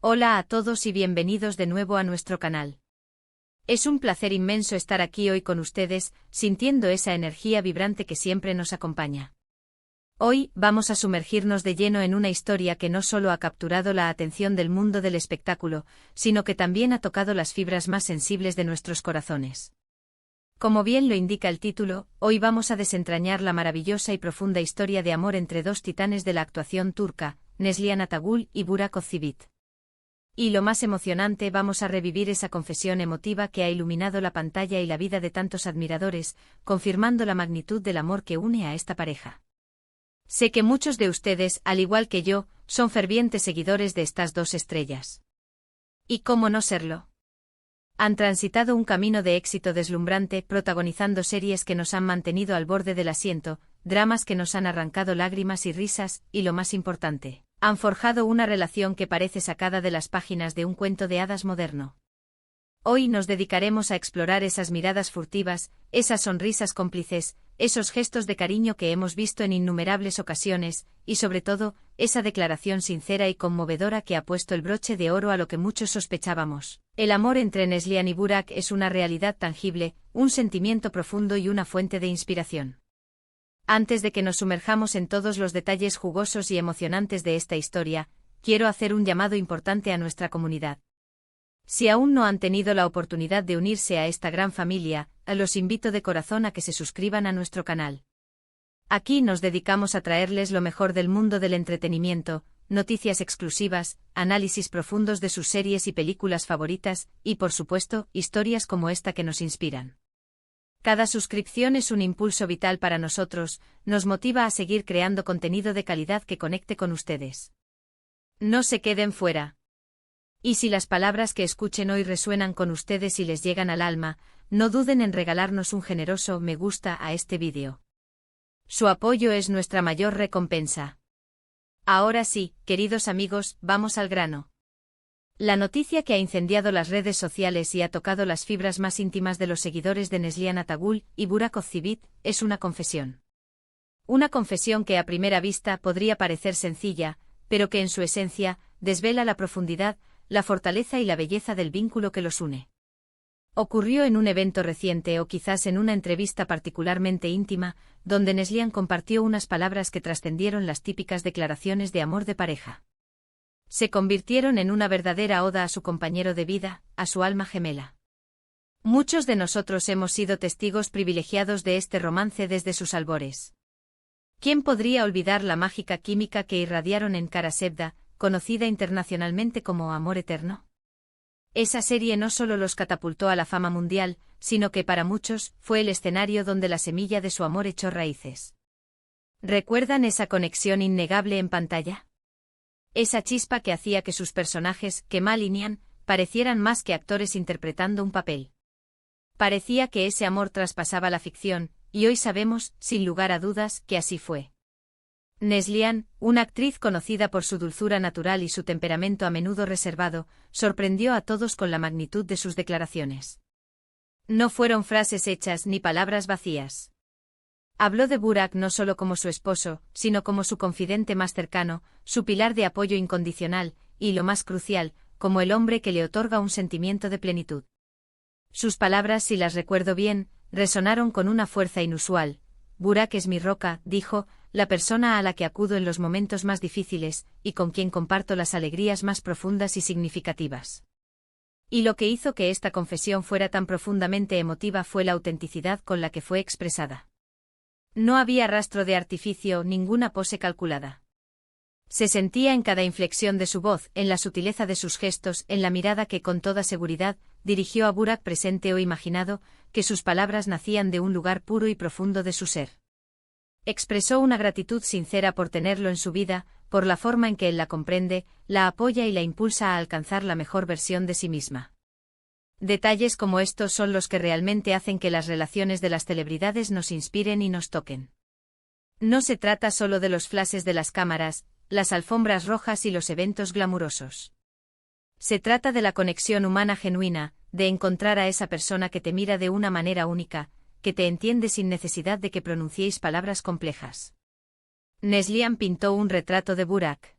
Hola a todos y bienvenidos de nuevo a nuestro canal. Es un placer inmenso estar aquí hoy con ustedes, sintiendo esa energía vibrante que siempre nos acompaña. Hoy vamos a sumergirnos de lleno en una historia que no solo ha capturado la atención del mundo del espectáculo, sino que también ha tocado las fibras más sensibles de nuestros corazones. Como bien lo indica el título, hoy vamos a desentrañar la maravillosa y profunda historia de amor entre dos titanes de la actuación turca, Neslihan Atagul y Burak Özçivit. Y lo más emocionante, vamos a revivir esa confesión emotiva que ha iluminado la pantalla y la vida de tantos admiradores, confirmando la magnitud del amor que une a esta pareja. Sé que muchos de ustedes, al igual que yo, son fervientes seguidores de estas dos estrellas. ¿Y cómo no serlo? Han transitado un camino de éxito deslumbrante, protagonizando series que nos han mantenido al borde del asiento, dramas que nos han arrancado lágrimas y risas, y lo más importante, han forjado una relación que parece sacada de las páginas de un cuento de hadas moderno. Hoy nos dedicaremos a explorar esas miradas furtivas, esas sonrisas cómplices, esos gestos de cariño que hemos visto en innumerables ocasiones, y sobre todo, esa declaración sincera y conmovedora que ha puesto el broche de oro a lo que muchos sospechábamos. El amor entre Neslihan y Burak es una realidad tangible, un sentimiento profundo y una fuente de inspiración. Antes de que nos sumerjamos en todos los detalles jugosos y emocionantes de esta historia, quiero hacer un llamado importante a nuestra comunidad. Si aún no han tenido la oportunidad de unirse a esta gran familia, los invito de corazón a que se suscriban a nuestro canal. Aquí nos dedicamos a traerles lo mejor del mundo del entretenimiento, noticias exclusivas, análisis profundos de sus series y películas favoritas, y por supuesto, historias como esta que nos inspiran. Cada suscripción es un impulso vital para nosotros, nos motiva a seguir creando contenido de calidad que conecte con ustedes. No se queden fuera. Y si las palabras que escuchen hoy resuenan con ustedes y les llegan al alma, no duden en regalarnos un generoso me gusta a este vídeo. Su apoyo es nuestra mayor recompensa. Ahora sí, queridos amigos, vamos al grano. La noticia que ha incendiado las redes sociales y ha tocado las fibras más íntimas de los seguidores de Neslihan Atagul y Burak Özçivit es una confesión. Una confesión que a primera vista podría parecer sencilla, pero que en su esencia desvela la profundidad, la fortaleza y la belleza del vínculo que los une. Ocurrió en un evento reciente o quizás en una entrevista particularmente íntima, donde Neslihan compartió unas palabras que trascendieron las típicas declaraciones de amor de pareja. Se convirtieron en una verdadera oda a su compañero de vida, a su alma gemela. Muchos de nosotros hemos sido testigos privilegiados de este romance desde sus albores. ¿Quién podría olvidar la mágica química que irradiaron en Kara Sevda, conocida internacionalmente como Amor Eterno? Esa serie no solo los catapultó a la fama mundial, sino que para muchos fue el escenario donde la semilla de su amor echó raíces. ¿Recuerdan esa conexión innegable en pantalla? Esa chispa que hacía que sus personajes, Kemal y Nihan, parecieran más que actores interpretando un papel. Parecía que ese amor traspasaba la ficción, y hoy sabemos, sin lugar a dudas, que así fue. Neslihan, una actriz conocida por su dulzura natural y su temperamento a menudo reservado, sorprendió a todos con la magnitud de sus declaraciones. No fueron frases hechas ni palabras vacías. Habló de Burak no solo como su esposo, sino como su confidente más cercano, su pilar de apoyo incondicional, y lo más crucial, como el hombre que le otorga un sentimiento de plenitud. Sus palabras, si las recuerdo bien, resonaron con una fuerza inusual. Burak es mi roca, dijo, la persona a la que acudo en los momentos más difíciles, y con quien comparto las alegrías más profundas y significativas. Y lo que hizo que esta confesión fuera tan profundamente emotiva fue la autenticidad con la que fue expresada. No había rastro de artificio, ninguna pose calculada. Se sentía en cada inflexión de su voz, en la sutileza de sus gestos, en la mirada que con toda seguridad dirigió a Burak presente o imaginado, que sus palabras nacían de un lugar puro y profundo de su ser. Expresó una gratitud sincera por tenerlo en su vida, por la forma en que él la comprende, la apoya y la impulsa a alcanzar la mejor versión de sí misma. Detalles como estos son los que realmente hacen que las relaciones de las celebridades nos inspiren y nos toquen. No se trata solo de los flashes de las cámaras, las alfombras rojas y los eventos glamurosos. Se trata de la conexión humana genuina, de encontrar a esa persona que te mira de una manera única, que te entiende sin necesidad de que pronunciéis palabras complejas. Neslihan pintó un retrato de Burak.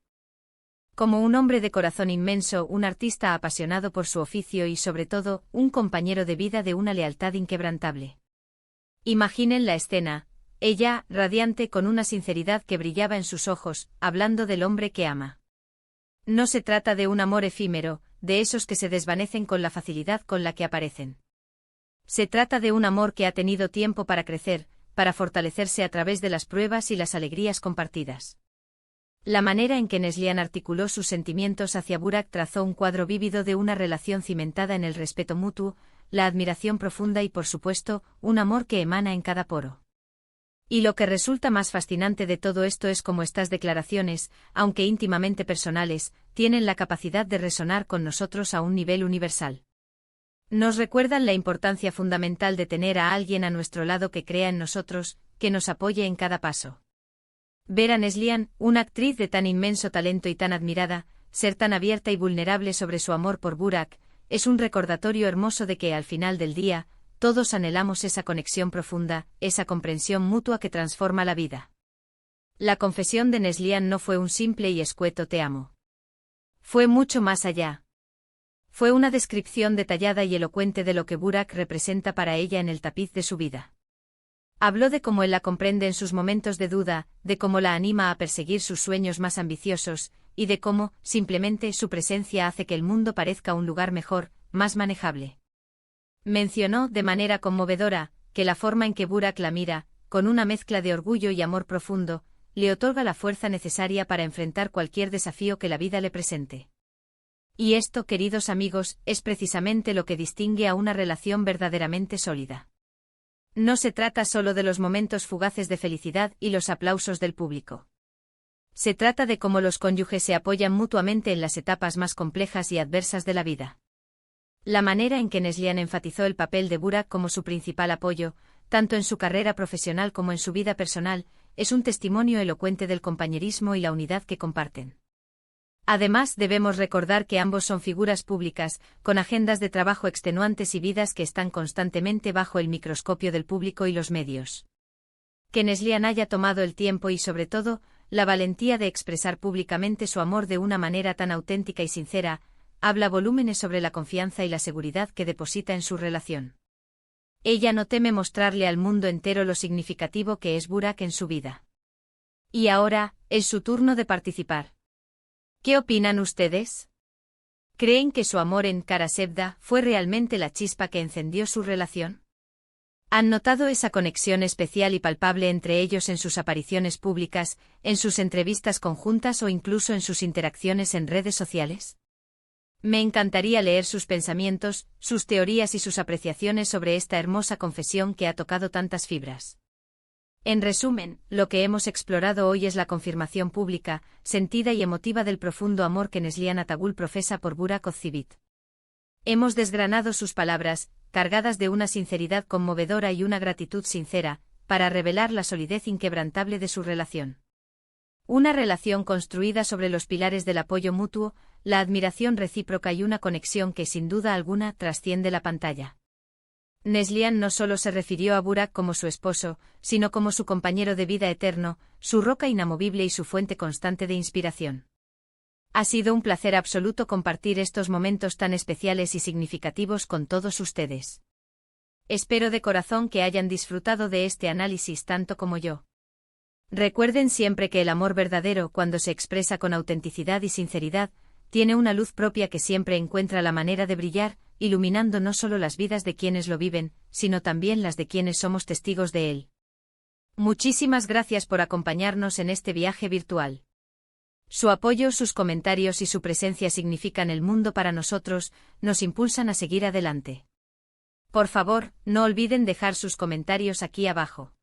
Como un hombre de corazón inmenso, un artista apasionado por su oficio y sobre todo, un compañero de vida de una lealtad inquebrantable. Imaginen la escena, ella, radiante con una sinceridad que brillaba en sus ojos, hablando del hombre que ama. No se trata de un amor efímero, de esos que se desvanecen con la facilidad con la que aparecen. Se trata de un amor que ha tenido tiempo para crecer, para fortalecerse a través de las pruebas y las alegrías compartidas. La manera en que Neslihan articuló sus sentimientos hacia Burak trazó un cuadro vívido de una relación cimentada en el respeto mutuo, la admiración profunda y por supuesto, un amor que emana en cada poro. Y lo que resulta más fascinante de todo esto es cómo estas declaraciones, aunque íntimamente personales, tienen la capacidad de resonar con nosotros a un nivel universal. Nos recuerdan la importancia fundamental de tener a alguien a nuestro lado que crea en nosotros, que nos apoye en cada paso. Ver a Neslihan, una actriz de tan inmenso talento y tan admirada, ser tan abierta y vulnerable sobre su amor por Burak, es un recordatorio hermoso de que al final del día, todos anhelamos esa conexión profunda, esa comprensión mutua que transforma la vida. La confesión de Neslihan no fue un simple y escueto te amo. Fue mucho más allá. Fue una descripción detallada y elocuente de lo que Burak representa para ella en el tapiz de su vida. Habló de cómo él la comprende en sus momentos de duda, de cómo la anima a perseguir sus sueños más ambiciosos, y de cómo, simplemente, su presencia hace que el mundo parezca un lugar mejor, más manejable. Mencionó, de manera conmovedora, que la forma en que Burak la mira, con una mezcla de orgullo y amor profundo, le otorga la fuerza necesaria para enfrentar cualquier desafío que la vida le presente. Y esto, queridos amigos, es precisamente lo que distingue a una relación verdaderamente sólida. No se trata solo de los momentos fugaces de felicidad y los aplausos del público. Se trata de cómo los cónyuges se apoyan mutuamente en las etapas más complejas y adversas de la vida. La manera en que Neslihan enfatizó el papel de Burak como su principal apoyo, tanto en su carrera profesional como en su vida personal, es un testimonio elocuente del compañerismo y la unidad que comparten. Además, debemos recordar que ambos son figuras públicas, con agendas de trabajo extenuantes y vidas que están constantemente bajo el microscopio del público y los medios. Que Neslihan haya tomado el tiempo y, sobre todo, la valentía de expresar públicamente su amor de una manera tan auténtica y sincera, habla volúmenes sobre la confianza y la seguridad que deposita en su relación. Ella no teme mostrarle al mundo entero lo significativo que es Burak en su vida. Y ahora, es su turno de participar. ¿Qué opinan ustedes? ¿Creen que su amor en Kara Sevda fue realmente la chispa que encendió su relación? ¿Han notado esa conexión especial y palpable entre ellos en sus apariciones públicas, en sus entrevistas conjuntas o incluso en sus interacciones en redes sociales? Me encantaría leer sus pensamientos, sus teorías y sus apreciaciones sobre esta hermosa confesión que ha tocado tantas fibras. En resumen, lo que hemos explorado hoy es la confirmación pública, sentida y emotiva del profundo amor que Neslihan Atagul profesa por Burak Ozcivit. Hemos desgranado sus palabras, cargadas de una sinceridad conmovedora y una gratitud sincera, para revelar la solidez inquebrantable de su relación. Una relación construida sobre los pilares del apoyo mutuo, la admiración recíproca y una conexión que sin duda alguna trasciende la pantalla. Neslihan no solo se refirió a Burak como su esposo, sino como su compañero de vida eterno, su roca inamovible y su fuente constante de inspiración. Ha sido un placer absoluto compartir estos momentos tan especiales y significativos con todos ustedes. Espero de corazón que hayan disfrutado de este análisis tanto como yo. Recuerden siempre que el amor verdadero, cuando se expresa con autenticidad y sinceridad, tiene una luz propia que siempre encuentra la manera de brillar, iluminando no solo las vidas de quienes lo viven, sino también las de quienes somos testigos de él. Muchísimas gracias por acompañarnos en este viaje virtual. Su apoyo, sus comentarios y su presencia significan el mundo para nosotros, nos impulsan a seguir adelante. Por favor, no olviden dejar sus comentarios aquí abajo.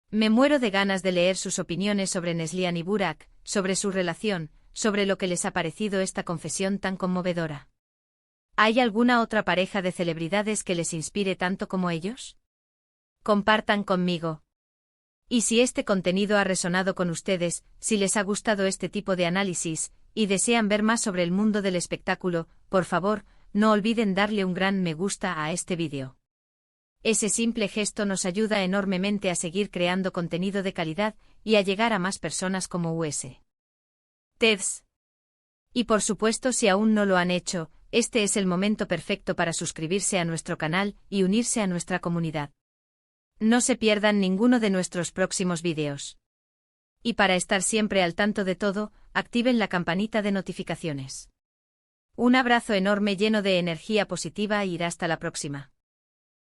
Me muero de ganas de leer sus opiniones sobre Neslihan y Burak, sobre su relación, sobre lo que les ha parecido esta confesión tan conmovedora. ¿Hay alguna otra pareja de celebridades que les inspire tanto como ellos? Compartan conmigo. Y si este contenido ha resonado con ustedes, si les ha gustado este tipo de análisis, y desean ver más sobre el mundo del espectáculo, por favor, no olviden darle un gran me gusta a este vídeo. Ese simple gesto nos ayuda enormemente a seguir creando contenido de calidad y a llegar a más personas como US. TEDS. Y por supuesto, si aún no lo han hecho, este es el momento perfecto para suscribirse a nuestro canal y unirse a nuestra comunidad. No se pierdan ninguno de nuestros próximos vídeos. Y para estar siempre al tanto de todo, activen la campanita de notificaciones. Un abrazo enorme lleno de energía positiva y hasta la próxima.